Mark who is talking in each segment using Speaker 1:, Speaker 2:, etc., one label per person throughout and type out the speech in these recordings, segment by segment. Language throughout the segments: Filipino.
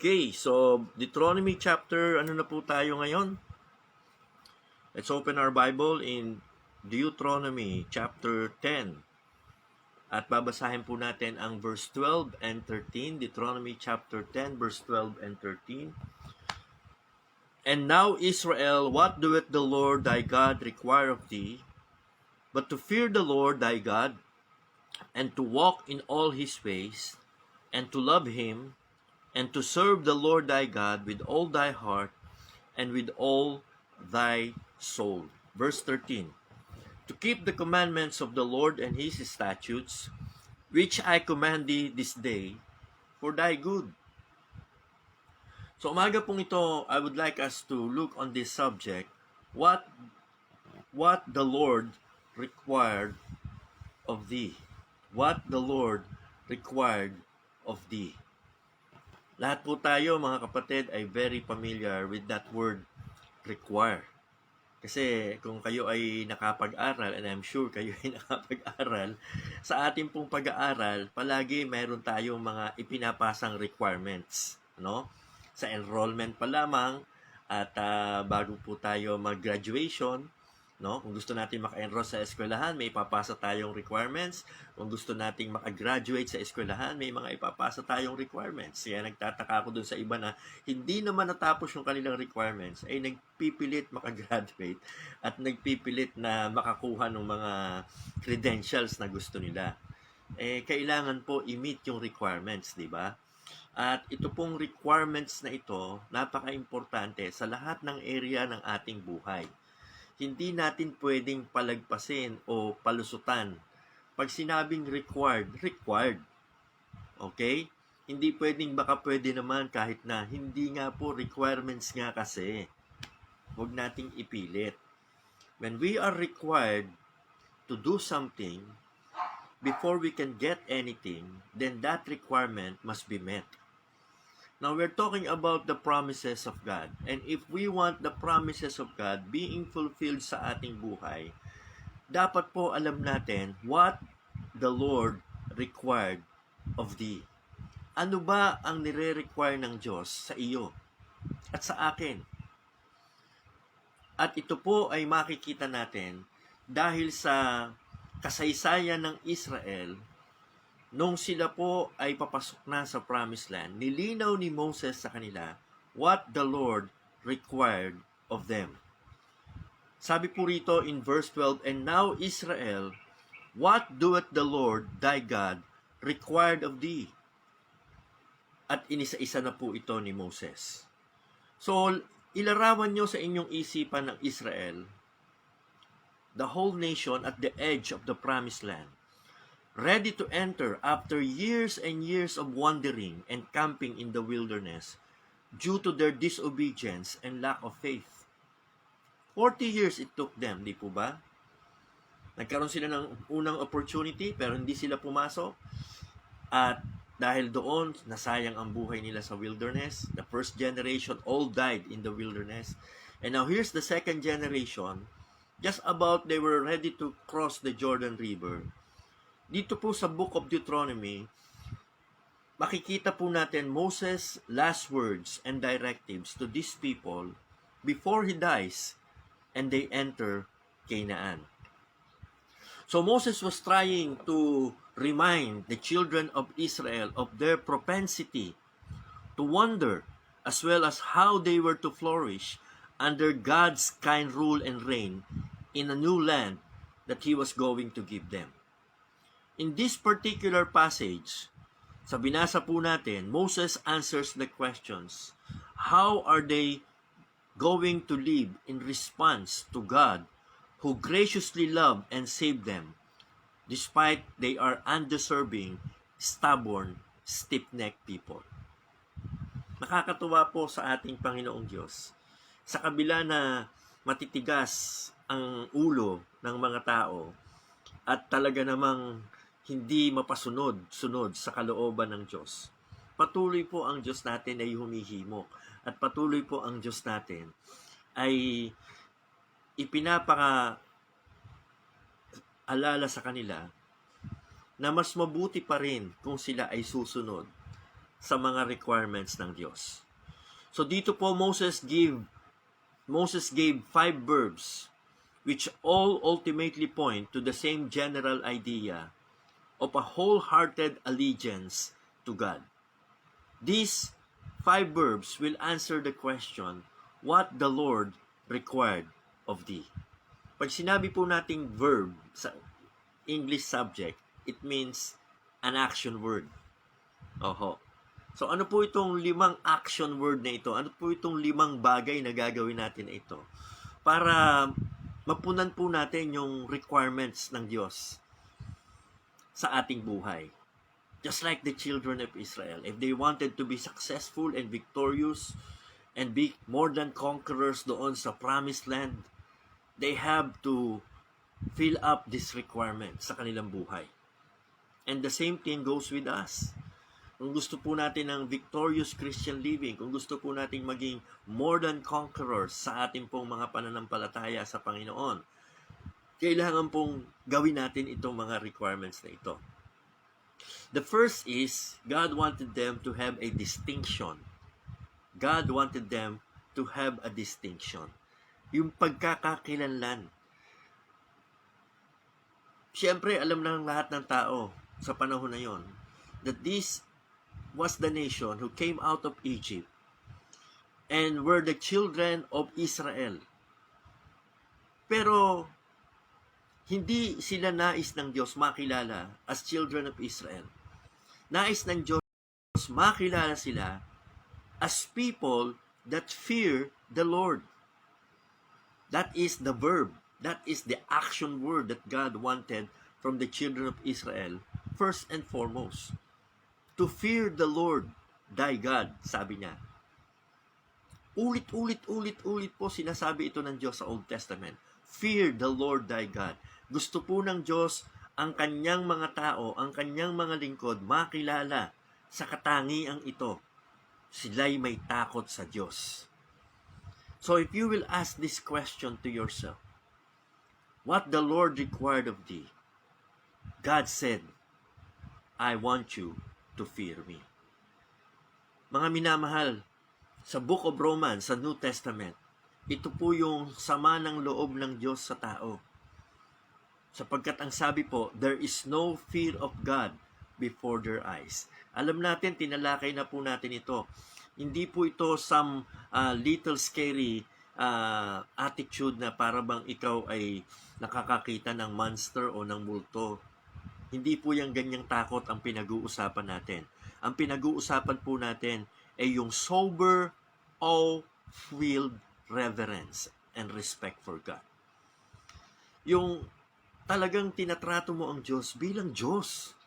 Speaker 1: Okay, so Deuteronomy chapter, ano na po tayo ngayon? Let's open our Bible in Deuteronomy chapter 10. At babasahin po natin ang verse 12 and 13. Deuteronomy chapter 10, verse 12 and 13. And now, Israel, what doeth the Lord thy God require of thee, but to fear the Lord thy God, and to walk in all his ways, and to love him, and to serve the Lord thy God with all thy heart, and with all thy soul. Verse 13. To keep the commandments of the Lord and his statutes, which I command thee this day, for thy good. So umaga pong ito, I would like us to look on this subject, what the Lord required of thee. What the Lord required of thee. Lahat po tayo, mga kapatid, ay very familiar with that word, require. Kasi kung kayo ay nakapag-aral, and I'm sure kayo ay nakapag-aral, sa ating pong pag-aaral, palagi mayroon tayong mga ipinapasang requirements. No? Sa enrollment pa lamang, at bago po tayo mag-graduation, no? Kung gusto natin maka-enroll sa eskwelahan, may ipapasa tayong requirements. Kung gusto nating maka-graduate sa eskwelahan, may mga ipapasa tayong requirements. Kaya nagtataka ako dun sa iba na hindi naman natapos yung kanilang requirements, ay nagpipilit maka-graduate at nagpipilit na makakuha ng mga credentials na gusto nila. Kailangan po i-meet yung requirements, di ba? At ito pong requirements na ito, napaka-importante sa lahat ng area ng ating buhay. Hindi natin pwedeng palagpasin o palusutan. Pag sinabing required, required. Okay? Hindi pwedeng baka pwede naman kahit na hindi nga po requirements nga kasi. Huwag nating ipilit. When we are required to do something, before we can get anything, then that requirement must be met. Now, we're talking about the promises of God. And if we want the promises of God being fulfilled sa ating buhay, dapat po alam natin what the Lord required of thee. Ano ba ang nire-require ng Diyos sa iyo at sa akin? At ito po ay makikita natin dahil sa kasaysayan ng Israel. Nung sila po ay papasok na sa Promised Land, nilinaw ni Moses sa kanila what the Lord required of them. Sabi po rito in verse 12, And now, Israel, what doeth the Lord thy God required of thee? At inisa-isa na po ito ni Moses. So, ilarawan nyo sa inyong isipan ng Israel, the whole nation at the edge of the Promised Land, ready to enter after years and years of wandering and camping in the wilderness due to their disobedience and lack of faith. 40 years it took them, di po ba? Nagkaroon sila ng unang opportunity pero hindi sila pumasok. At dahil doon, nasayang ang buhay nila sa wilderness. The first generation all died in the wilderness. And now here's the second generation. Just about they were ready to cross the Jordan River. Dito po sa Book of Deuteronomy, makikita po natin Moses' last words and directives to these people before he dies and they enter Canaan. So Moses was trying to remind the children of Israel of their propensity to wander, as well as how they were to flourish under God's kind rule and reign in a new land that He was going to give them. In this particular passage, sa binasa po natin, Moses answers the questions. How are they going to live in response to God who graciously loved and saved them despite they are undeserving, stubborn, stiff-necked people? Nakakatuwa po sa ating Panginoong Diyos. Sa kabila na matitigas ang ulo ng mga tao at talaga namang hindi mapasunod-sunod sa kalooban ng Diyos, patuloy po ang Diyos natin ay humihimok at patuloy po ang Diyos natin ay ipinapaka-alala sa kanila na mas mabuti pa rin kung sila ay susunod sa mga requirements ng Diyos. So dito po Moses gave 5 verbs which all ultimately point to the same general idea of a wholehearted allegiance to God. These 5 verbs will answer the question, what the Lord required of thee. Pag sinabi po nating verb sa English subject, it means an action word. Oho. So ano po itong 5 action word na ito? Ano po itong 5 bagay na gagawin natin ito? Para mapunan po natin yung requirements ng Diyos sa ating buhay. Just like the children of Israel, if they wanted to be successful and victorious and be more than conquerors doon sa promised land, they have to fill up this requirement sa kanilang buhay. And the same thing goes with us. Kung gusto po natin ng victorious Christian living, kung gusto po nating maging more than conquerors sa ating pong mga pananampalataya sa Panginoon, kailangan pong gawin natin itong mga requirements na ito. The first is, God wanted them to have a distinction. God wanted them to have a distinction. Yung pagkakakilanlan. Siyempre, alam ng lahat ng tao sa panahon na yon that this was the nation who came out of Egypt and were the children of Israel. Pero hindi sila nais ng Diyos makilala as children of Israel. Nais ng Diyos makilala sila as people that fear the Lord. That is the verb. That is the action word that God wanted from the children of Israel. First and foremost, to fear the Lord, thy God, sabi niya. Ulit po sinasabi ito ng Diyos sa Old Testament. Fear the Lord thy God. Gusto po ng Diyos ang kanyang mga tao, ang kanyang mga lingkod, makilala sa katangiang ito. Sila'y may takot sa Diyos. So if you will ask this question to yourself, what the Lord required of thee, God said, I want you to fear me. Mga minamahal, sa Book of Romans, sa New Testament, ito po yung sama ng loob ng Diyos sa tao. Sapagkat ang sabi po, there is no fear of God before their eyes. Alam natin, tinalakay na po natin ito. Hindi po ito some little scary attitude na para bang ikaw ay nakakakita ng monster o ng multo. Hindi po yung ganyang takot ang pinag-uusapan natin. Ang pinag-uusapan po natin ay yung sober, awe-filled reverence and respect for God. Yung talagang tinatrato mo ang Diyos bilang Diyos.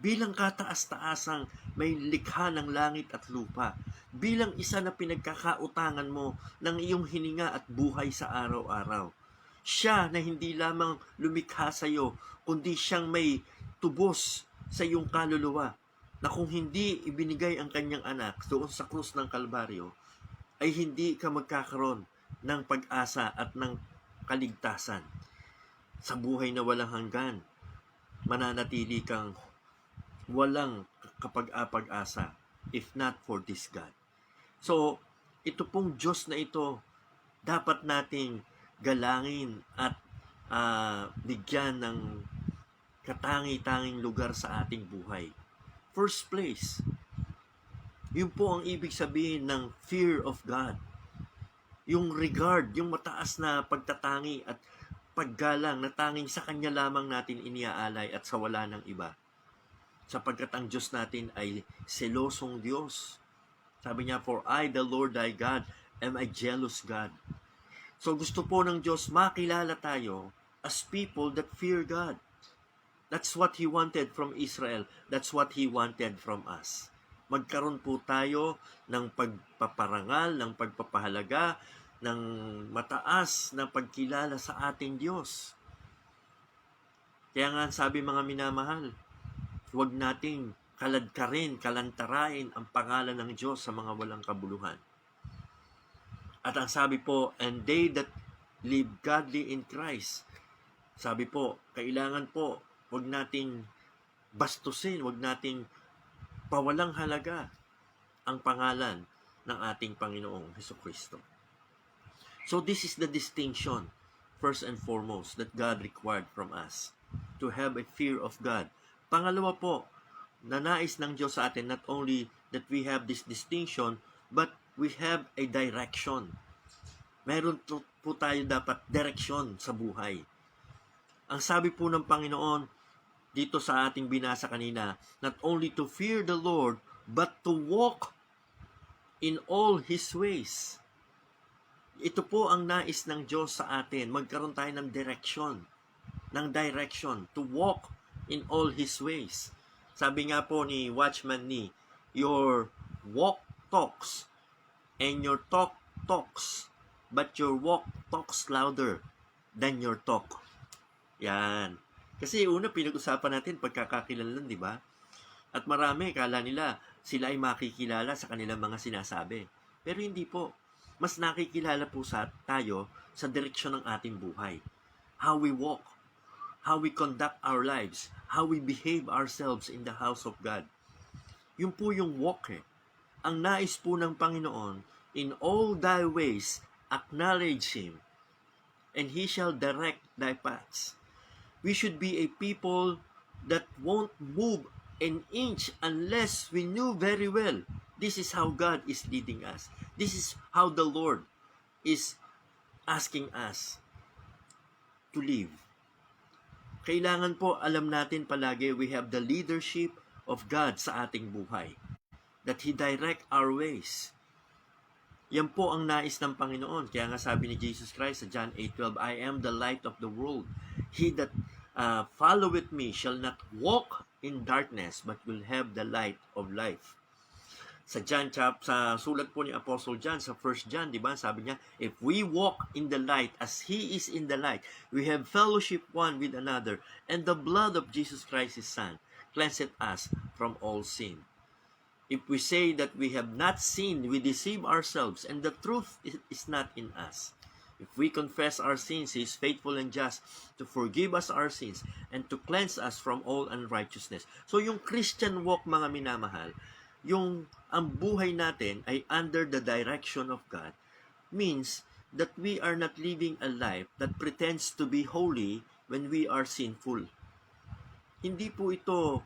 Speaker 1: Bilang kataas-taasang may likha ng langit at lupa. Bilang isa na pinagkakautangan mo ng iyong hininga at buhay sa araw-araw. Siya na hindi lamang lumikha sa iyo, kundi siyang may tubos sa iyong kaluluwa, na kung hindi ibinigay ang kanyang anak doon sa krus ng Kalbaryo, ay hindi ka magkakaroon ng pag-asa at ng kaligtasan. Sa buhay na walang hanggan, mananatili kang walang kapag-apag-asa if not for this God. So, ito pong Diyos na ito, dapat nating galangin at bigyan ng katangi-tanging lugar sa ating buhay. First place, yun po ang ibig sabihin ng fear of God. Yung regard, yung mataas na pagtatangi at paggalang na tanging sa Kanya lamang natin iniaalay at sa wala ng iba. Sapagkat ang Diyos natin ay selosong Diyos. Sabi niya, for I, the Lord thy God, am a jealous God. So gusto po ng Diyos makilala tayo as people that fear God. That's what He wanted from Israel. That's what He wanted from us. Magkaroon po tayo ng pagpaparangal, ng pagpapahalaga, ng mataas na pagkilala sa ating Diyos. Kaya nga sabi mga minamahal, huwag nating kaladkarin, kalantarain ang pangalan ng Diyos sa mga walang kabuluhan. At ang sabi po, and they that live godly in Christ, sabi po, kailangan po, huwag nating bastusin, huwag nating pawalang halaga ang pangalan ng ating Panginoong Hesukristo. So this is the distinction, first and foremost, that God required from us, to have a fear of God. Pangalawa po, nanais ng Diyos sa atin not only that we have this distinction, but we have a direction. Meron po tayo dapat direksyon sa buhay. Ang sabi po ng Panginoon dito sa ating binasa kanina, not only to fear the Lord, but to walk in all His ways. Ito po ang nais ng Diyos sa atin, magkaroon tayo ng direction, to walk in all His ways. Sabi nga po ni Watchman Nee, your walk talks and your talk talks, but your walk talks louder than your talk. Yan. Kasi una, pinag-usapan natin pagkakakilanlan, di ba? At marami, kala nila, sila ay makikilala sa kanilang mga sinasabi. Pero hindi po. Mas nakikilala po tayo sa direksyon ng ating buhay. How we walk, how we conduct our lives, how we behave ourselves in the house of God. Yun po yung walk eh. Ang nais po ng Panginoon, in all thy ways, acknowledge Him, and He shall direct thy paths. We should be a people that won't move an inch unless we knew very well this is how God is leading us. This is how the Lord is asking us to live. Kailangan po alam natin palagi we have the leadership of God sa ating buhay. That He direct our ways. Yan po ang nais ng Panginoon. Kaya nga sabi ni Jesus Christ sa John 8:12, I am the light of the world. He that followeth me shall not walk in darkness, but will have the light of life. Sa sa sulat po ni Apostle John, sa 1 John, di ba, sabi niya, if we walk in the light as He is in the light, we have fellowship one with another, and the blood of Jesus Christ His Son cleanseth us from all sin. If we say that we have not sinned, we deceive ourselves, and the truth is not in us. If we confess our sins, He is faithful and just to forgive us our sins and to cleanse us from all unrighteousness. So yung Christian walk, mga minamahal, ang buhay natin ay under the direction of God, means that we are not living a life that pretends to be holy when we are sinful. Hindi po ito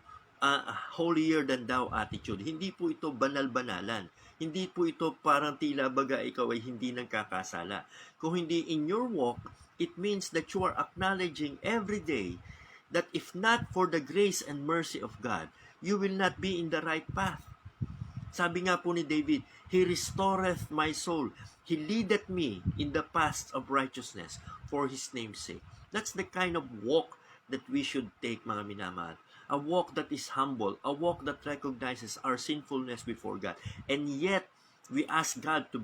Speaker 1: holier than thou attitude. Hindi po ito banal-banalan. Hindi po ito parang tila baga ikaw ay hindi nagkakasala. Kung hindi in your walk, it means that you are acknowledging every day that if not for the grace and mercy of God, you will not be in the right path. Sabi nga po ni David, He restoreth my soul. He leadeth me in the paths of righteousness for His name's sake. That's the kind of walk that we should take, mga minamahal. A walk that is humble, a walk that recognizes our sinfulness before God. And yet, we ask God to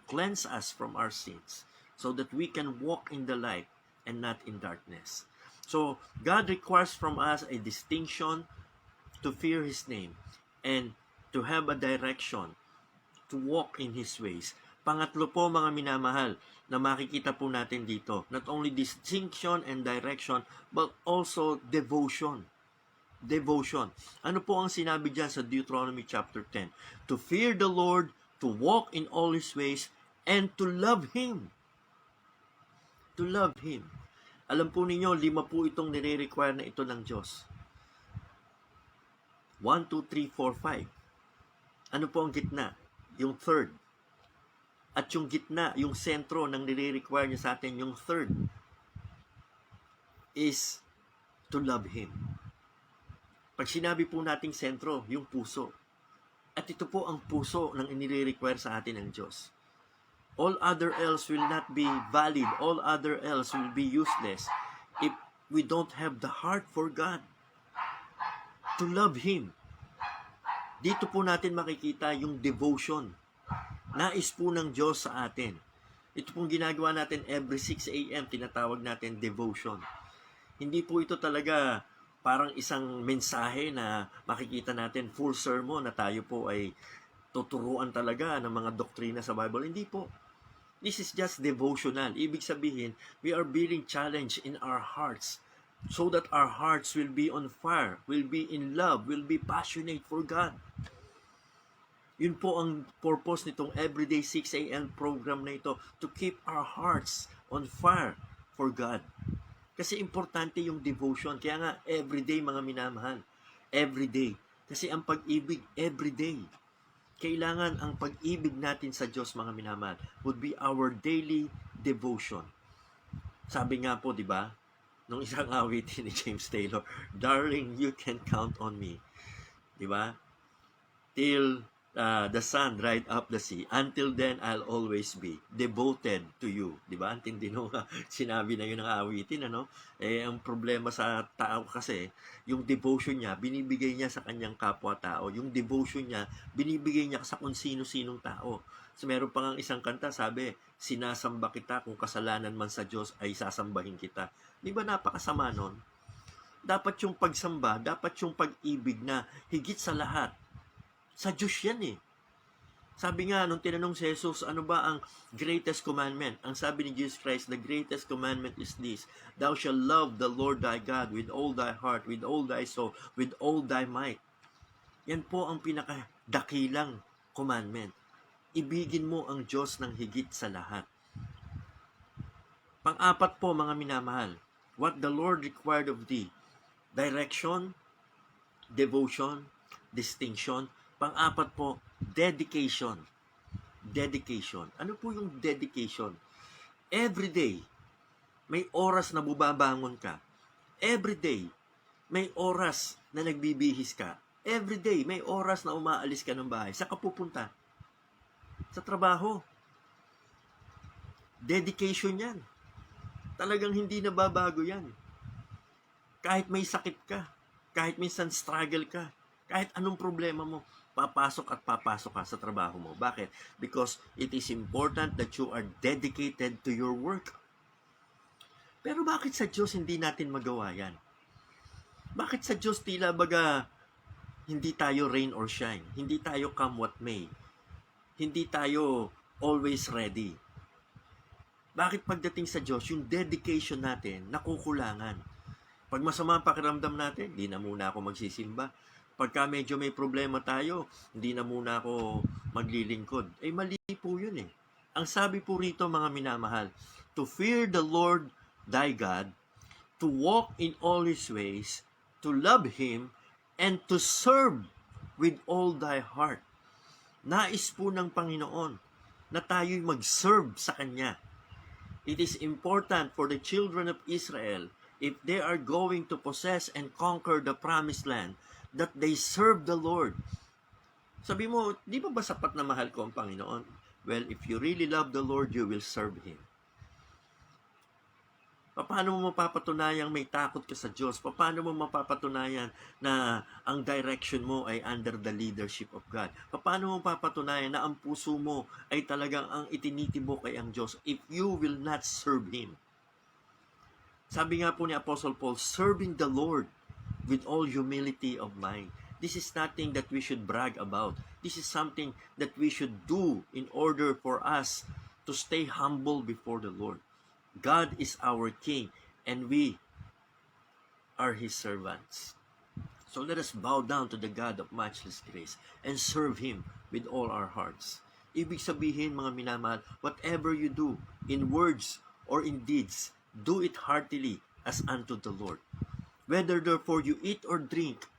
Speaker 1: cleanse us from our sins so that we can walk in the light and not in darkness. So, God requires from us a distinction to fear His name and to have a direction to walk in His ways. Pangatlo po, mga minamahal, na makikita po natin dito, not only distinction and direction, but also devotion. Devotion. Ano po ang sinabi dyan sa Deuteronomy chapter 10? To fear the Lord, to walk in all His ways, and to love Him. To love Him. Alam po ninyo, 5 po itong nire-require na ito ng Diyos. 1, 2, 3, 4, 5. Ano po ang gitna? Yung third. At yung gitna, yung sentro ng nire-require niya sa atin, yung third, is to love Him. Pag sinabi po nating sentro, yung puso. At ito po ang puso ng inire-require sa atin ng Diyos. All other else will not be valid. All other else will be useless if we don't have the heart for God. To love Him. Dito po natin makikita yung devotion. Nais po ng Diyos sa atin. Ito pong ginagawa natin every 6 a.m. Tinatawag natin devotion. Hindi po ito talaga parang isang mensahe na makikita natin full sermon na tayo po ay tuturuan talaga ng mga doktrina sa Bible. Hindi po. This is just devotional. Ibig sabihin, we are being challenged in our hearts so that our hearts will be on fire, will be in love, will be passionate for God. Yun po ang purpose nitong Everyday 6 a.m. program na ito, to keep our hearts on fire for God. Kasi importante yung devotion. Kaya nga, everyday mga minamahal. Everyday. Kasi ang pag-ibig, everyday. Kailangan ang pag-ibig natin sa Diyos, mga minamahal, would be our daily devotion. Sabi nga po, di ba, nung isang awitin ni James Taylor, "Darling, you can count on me." Di ba? Till the sun dried up the sea. Until then, I'll always be devoted to you. Di ba? Antindi nung sinabi na yun ng awitin, ano? Ang problema sa tao kasi, yung devotion niya, binibigay niya sa kanyang kapwa-tao. Yung devotion niya, binibigay niya sa kung sino-sinong tao. So, meron pa nga isang kanta, sabi, "Sinasamba kita, kung kasalanan man sa Diyos, ay sasambahin kita." Di ba napakasama nun? Dapat yung pagsamba, dapat yung pag-ibig na higit sa lahat, sa Diyos yan eh. Sabi nga, nung tinanong si Jesus, ano ba ang greatest commandment? Ang sabi ni Jesus Christ, the greatest commandment is this: "Thou shalt love the Lord thy God with all thy heart, with all thy soul, with all thy might." Yan po ang pinakadakilang commandment. Ibigin mo ang Diyos ng higit sa lahat. Pang-apat po, mga minamahal, what the Lord required of thee: direction, devotion, distinction. Pang-apat po, dedication. Dedication. Ano po yung dedication? Every day, may oras na bubabangon ka. Every day, may oras na nagbibihis ka. Every day, may oras na umaalis ka ng bahay. Saan ka pupunta? Sa trabaho. Dedication yan. Talagang hindi nababago yan. Kahit may sakit ka, kahit minsan struggle ka, kahit anong problema mo, papasok ka sa trabaho mo. Bakit? Because it is important that you are dedicated to your work. Pero bakit sa Diyos hindi natin magawa yan? Bakit sa Diyos tila baga hindi tayo rain or shine? Hindi tayo come what may? Hindi tayo always ready? Bakit pagdating sa Diyos, yung dedication natin nakukulangan? Pag masama ang pakiramdam natin, hindi na muna ako magsisimba. Pagka medyo may problema tayo, hindi na muna ako maglilingkod. Mali po yun eh. Ang sabi po rito, mga minamahal, to fear the Lord thy God, to walk in all His ways, to love Him, and to serve with all thy heart. Nais po ng Panginoon na tayo'y mag-serve sa Kanya. It is important for the children of Israel, if they are going to possess and conquer the promised land, that they serve the Lord. Sabi mo, di ba sapat na mahal ko ang Panginoon? Well, if you really love the Lord, you will serve Him. Paano mo mapapatunayang may takot ka sa Diyos? Paano mo mapapatunayan na ang direction mo ay under the leadership of God? Paano mo mapapatunayan na ang puso mo ay talagang ang itinitibok ay ang Diyos if you will not serve Him? Sabi nga po ni Apostle Paul, serving the Lord with all humility of mind. This is nothing that we should brag about. This is something that we should do in order for us to stay humble before the Lord. God is our King, and we are His servants. So let us bow down to the God of matchless grace and serve Him with all our hearts. Ibig sabihin, mga minamahal, whatever you do, in words or in deeds, do it heartily as unto the Lord. Whether therefore you eat or drink,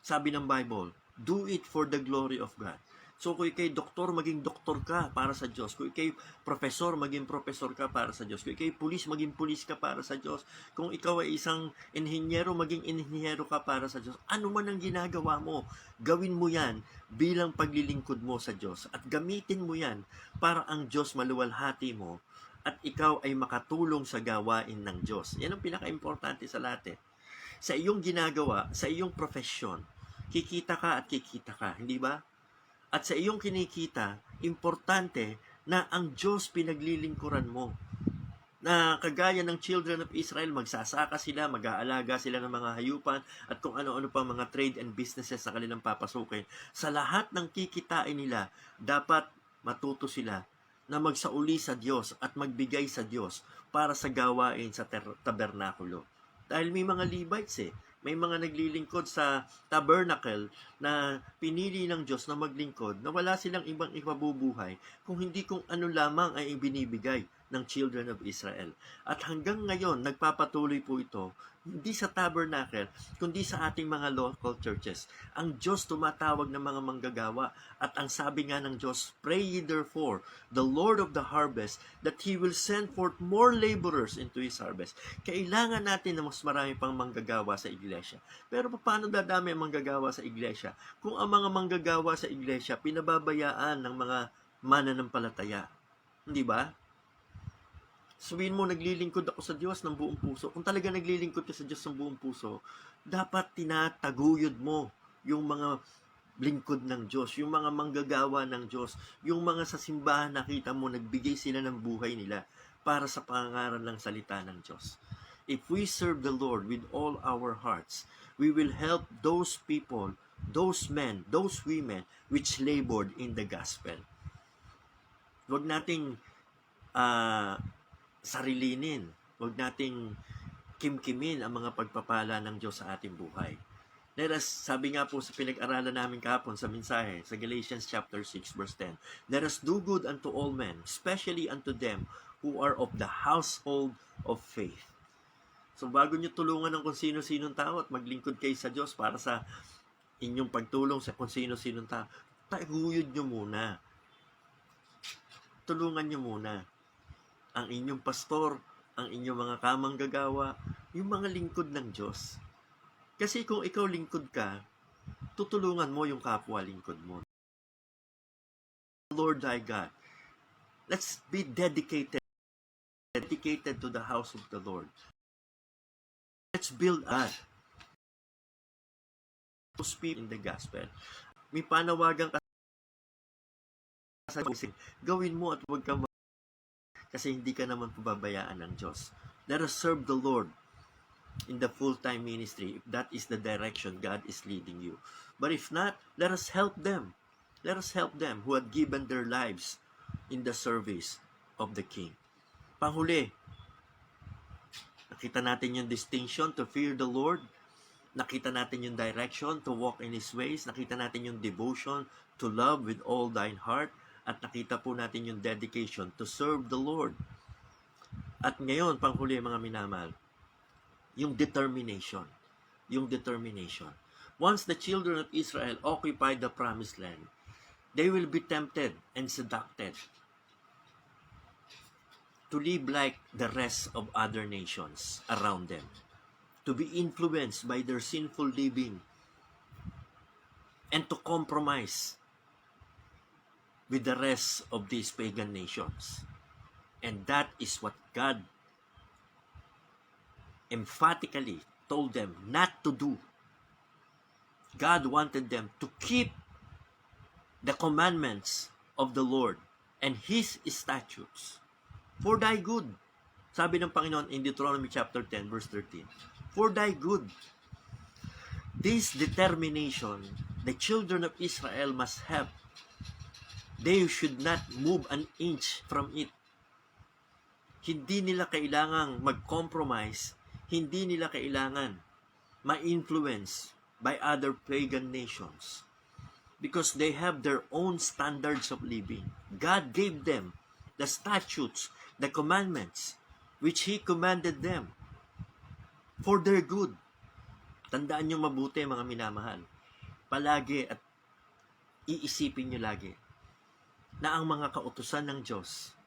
Speaker 1: sabi ng Bible, do it for the glory of God. So kung ikay doktor, maging doktor ka para sa Diyos. Kung ikay professor, maging professor ka para sa Diyos. Kung ikay pulis, maging pulis ka para sa Diyos. Kung ikaw ay isang inhinyero, maging inhinyero ka para sa Diyos. Ano man ang ginagawa mo, gawin mo yan bilang paglilingkod mo sa Diyos. At gamitin mo yan para ang Diyos maluwalhati mo at ikaw ay makatulong sa gawain ng Diyos. Yan ang pinaka-importante sa lahat eh. Sa iyong ginagawa, sa iyong profesyon, kikita ka at kikita ka, hindi ba? At sa iyong kinikita, importante na ang Diyos pinaglilingkuran mo. Na kagaya ng children of Israel, magsasaka sila, mag-aalaga sila ng mga hayupan, at kung ano-ano pa mga trade and businesses na kanilang papasukin. Sa lahat ng kikitain nila, dapat matuto sila na magsauli sa Diyos at magbigay sa Diyos para sa gawain sa tabernakulo. Dahil may mga Levites may mga naglilingkod sa tabernacle na pinili ng Diyos na maglingkod na wala silang ibang ipabubuhay kung hindi kung ano lamang ay ibinibigay ng children of Israel. At hanggang ngayon, nagpapatuloy po ito, hindi sa tabernacle, kundi sa ating mga local churches. Ang Diyos tumatawag ng mga manggagawa at ang sabi nga ng Diyos, pray ye therefore the Lord of the harvest that He will send forth more laborers into His harvest. Kailangan natin na mas marami pang manggagawa sa iglesia. Pero paano dadami ang manggagawa sa iglesia? Kung ang mga manggagawa sa iglesia pinababayaan ng mga mananampalataya. Hindi ba? Sabihin mo, naglilingkod ako sa Diyos ng buong puso. Kung talaga naglilingkod ka sa Diyos ng buong puso, dapat tinataguyod mo yung mga lingkod ng Diyos, yung mga manggagawa ng Diyos, yung mga sa simbahan nakita mo, nagbigay sila ng buhay nila para sa pangangaral ng salita ng Diyos. If we serve the Lord with all our hearts, we will help those people, those men, those women which labored in the gospel. Huwag nating sarilinin. Huwag nating kimkimin ang mga pagpapala ng Diyos sa ating buhay. Let us, sabi nga po sa pinag-aralan namin kahapon sa mensahe, sa Galatians chapter 6 verse 10, let us do good unto all men, especially unto them who are of the household of faith. So bago nyo tulungan ng kung sino-sinong tao at maglingkod kayo sa Diyos para sa inyong pagtulong sa kung sino-sinong tao, taguyod nyo muna. Tulungan nyo muna ang inyong pastor, ang inyong mga kamanggagawa, yung mga lingkod ng Diyos. Kasi kung ikaw lingkod ka, tutulungan mo yung kapwa lingkod mo. Lord thy God, let's be dedicated to the house of the Lord. Let's build us to speak in the gospel. May panawagan ka sa gawin mo at huwag kang kasi hindi ka naman pababayaan ng Diyos. Let us serve the Lord in the full-time ministry if that is the direction God is leading you. But if not, let us help them. Let us help them who had given their lives in the service of the King. Panghuli, nakita natin yung distinction to fear the Lord. Nakita natin yung direction to walk in His ways. Nakita natin yung devotion to love with all thine heart. At nakita po natin yung dedication to serve the Lord. At ngayon, panghuli mga minamahal, yung determination. Yung determination. Once the children of Israel occupy the promised land, they will be tempted and seduced to live like the rest of other nations around them, to be influenced by their sinful living, and to compromise with the rest of these pagan nations. And that is what God emphatically told them not to do. God wanted them to keep the commandments of the Lord and His statutes for thy good. Sabi ng Panginoon in Deuteronomy chapter 10 verse 13, for thy good. This determination the children of Israel must have. They should not move an inch from it. Hindi nila kailangang mag-compromise, hindi nila kailangan ma-influence by other pagan nations because they have their own standards of living. God gave them the statutes, the commandments, which He commanded them for their good. Tandaan nyo mabuti mga minamahal. Palagi at iisipin nyo lagi na ang mga kautusan ng Diyos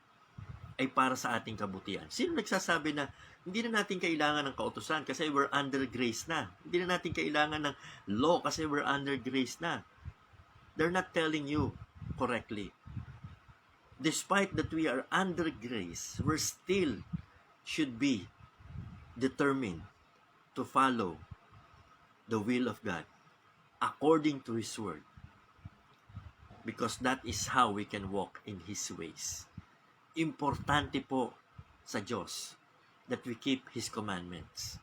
Speaker 1: ay para sa ating kabutihan. Sino nagsasabi na hindi na natin kailangan ng kautusan kasi we're under grace na? Hindi na natin kailangan ng law kasi we're under grace na. They're not telling you correctly. Despite that we are under grace, we still should be determined to follow the will of God according to His Word. Because that is how we can walk in His ways. Importante po sa Diyos that we keep His commandments.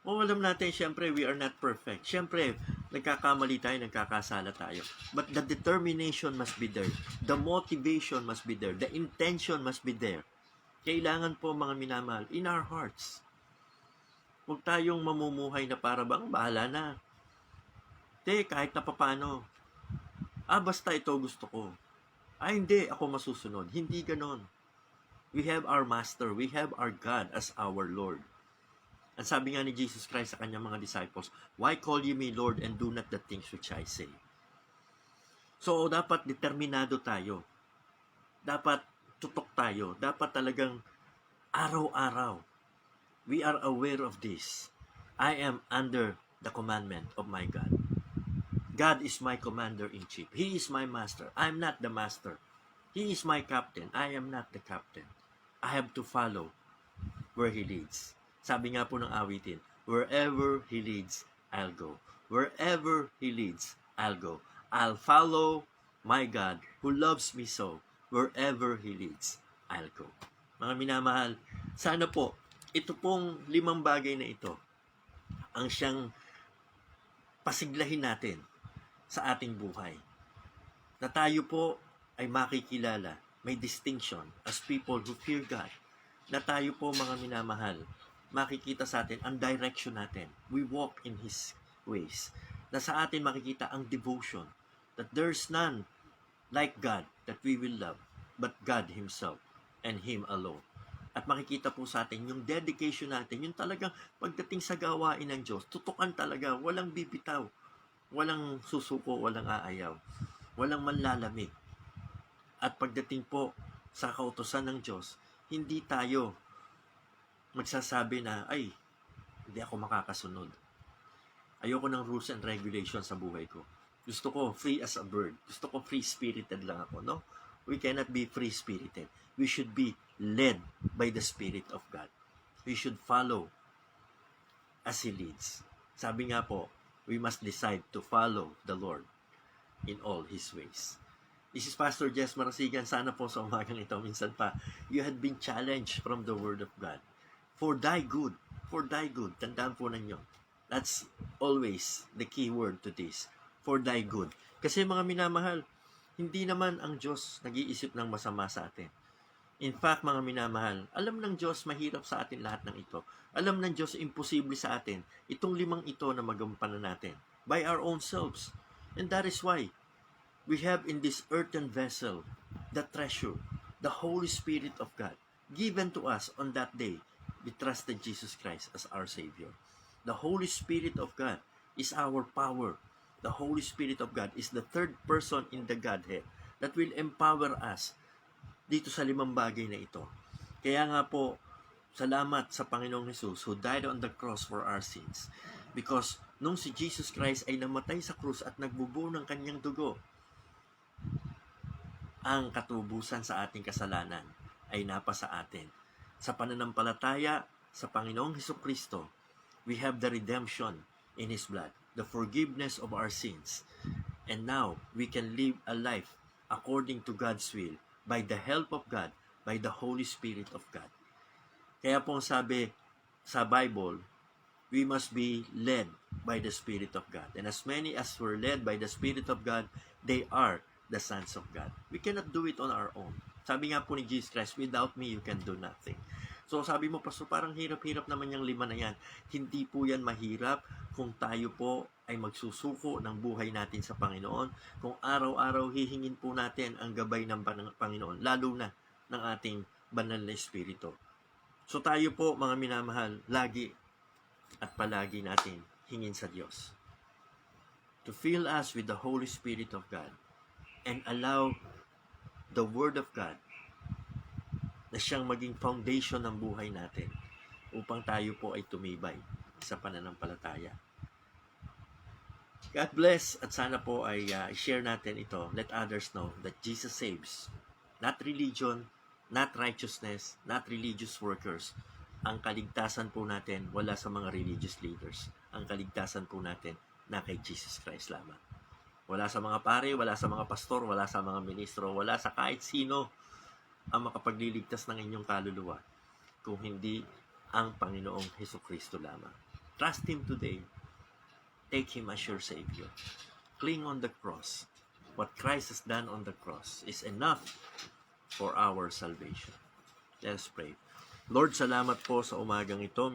Speaker 1: Kung alam natin, syempre, we are not perfect. Syempre, nagkakamali tayo, nagkakasala tayo. But the determination must be there. The motivation must be there. The intention must be there. Kailangan po mga minamahal in our hearts. Huwag tayong mamumuhay na para bang bahala na. Kahit na papano. Basta ito gusto ko. Hindi, ako masusunod. Hindi ganon. We have our Master. We have our God as our Lord. Ang sabi nga ni Jesus Christ sa kanyang mga disciples, "Why call ye me Lord and do not the things which I say?" So, dapat determinado tayo. Dapat tutok tayo. Dapat talagang araw-araw. We are aware of this. I am under the commandment of my God. God is my commander-in-chief. He is my master. I am not the master. He is my captain. I am not the captain. I have to follow where He leads. Sabi nga po ng awitin, wherever He leads, I'll go. Wherever He leads, I'll go. I'll follow my God who loves me so. Wherever He leads, I'll go. Mga minamahal, sana po, ito pong 5 bagay na ito ang siyang pasiglahin natin sa ating buhay. Na tayo po ay makikilala, may distinction as people who fear God. Na tayo po mga minamahal, makikita sa atin ang direction natin. We walk in His ways. Na sa atin makikita ang devotion. That there's none like God that we will love, but God Himself and Him alone. At makikita po sa atin yung dedication natin, yung talagang pagdating sa gawain ng Diyos, tutukan talaga, walang bibitaw, walang susuko, walang aayaw, walang manlalamig. At pagdating po sa kautusan ng Diyos, hindi tayo magsasabi na, hindi ako makakasunod. Ayoko ng rules and regulations sa buhay ko. Gusto ko free as a bird. Gusto ko free-spirited lang ako, no? We cannot be free-spirited. We should be led by the Spirit of God. We should follow as He leads. Sabi nga po, we must decide to follow the Lord in all His ways. This is Pastor Jess Marasigan. Sana po sa umagang ito, minsan pa, you had been challenged from the Word of God. For thy good. For thy good. Tandaan po ninyo. That's always the key word to this. For thy good. Kasi mga minamahal, hindi naman ang Diyos nag-iisip ng masama sa atin. In fact, mga minamahal, alam ng Diyos mahirap sa atin lahat ng ito. Alam ng Diyos imposible sa atin itong 5 ito na magampanan natin by our own selves. And that is why we have in this earthen vessel the treasure, the Holy Spirit of God, given to us on that day we trusted Jesus Christ as our Savior. The Holy Spirit of God is our power. The Holy Spirit of God is the third person in the Godhead that will empower us dito sa 5 bagay na ito. Kaya nga po, salamat sa Panginoong Jesus who died on the cross for our sins. Because nung si Jesus Christ ay namatay sa krus at nagbubuo ng kanyang dugo, ang katubusan sa ating kasalanan ay napasa atin. Sa pananampalataya sa Panginoong Hesukristo, we have the redemption in His blood, the forgiveness of our sins. And now, we can live a life according to God's will, by the help of God, by the Holy Spirit of God. Kaya pong sabi sa Bible, we must be led by the Spirit of God. And as many as were led by the Spirit of God, they are the sons of God. We cannot do it on our own. Sabi nga po ni Jesus Christ, without me, you can do nothing. So sabi mo, Pastor, parang hirap-hirap naman yung 5 na yan. Hindi po yan mahirap kung tayo po ay magsusuko ng buhay natin sa Panginoon. Kung araw-araw hihingin po natin ang gabay ng Panginoon, lalo na ng ating banal na Espiritu. So tayo po, mga minamahal, lagi at palagi natin hingin sa Diyos to fill us with the Holy Spirit of God and allow the Word of God na siyang maging foundation ng buhay natin upang tayo po ay tumibay sa pananampalataya. God bless at sana po ay share natin ito. Let others know that Jesus saves. Not religion, not righteousness, not religious workers. Ang kaligtasan po natin wala sa mga religious leaders. Ang kaligtasan po natin na kay Jesus Christ lamang. Wala sa mga pare, wala sa mga pastor, wala sa mga ministro, wala sa kahit sino ang makapagliligtas ng inyong kaluluwa kung hindi ang Panginoong Hesukristo lamang. Trust Him today. Take Him as your Savior. Cling on the cross. What Christ has done on the cross is enough for our salvation. Let us pray. Lord, salamat po sa umagang ito.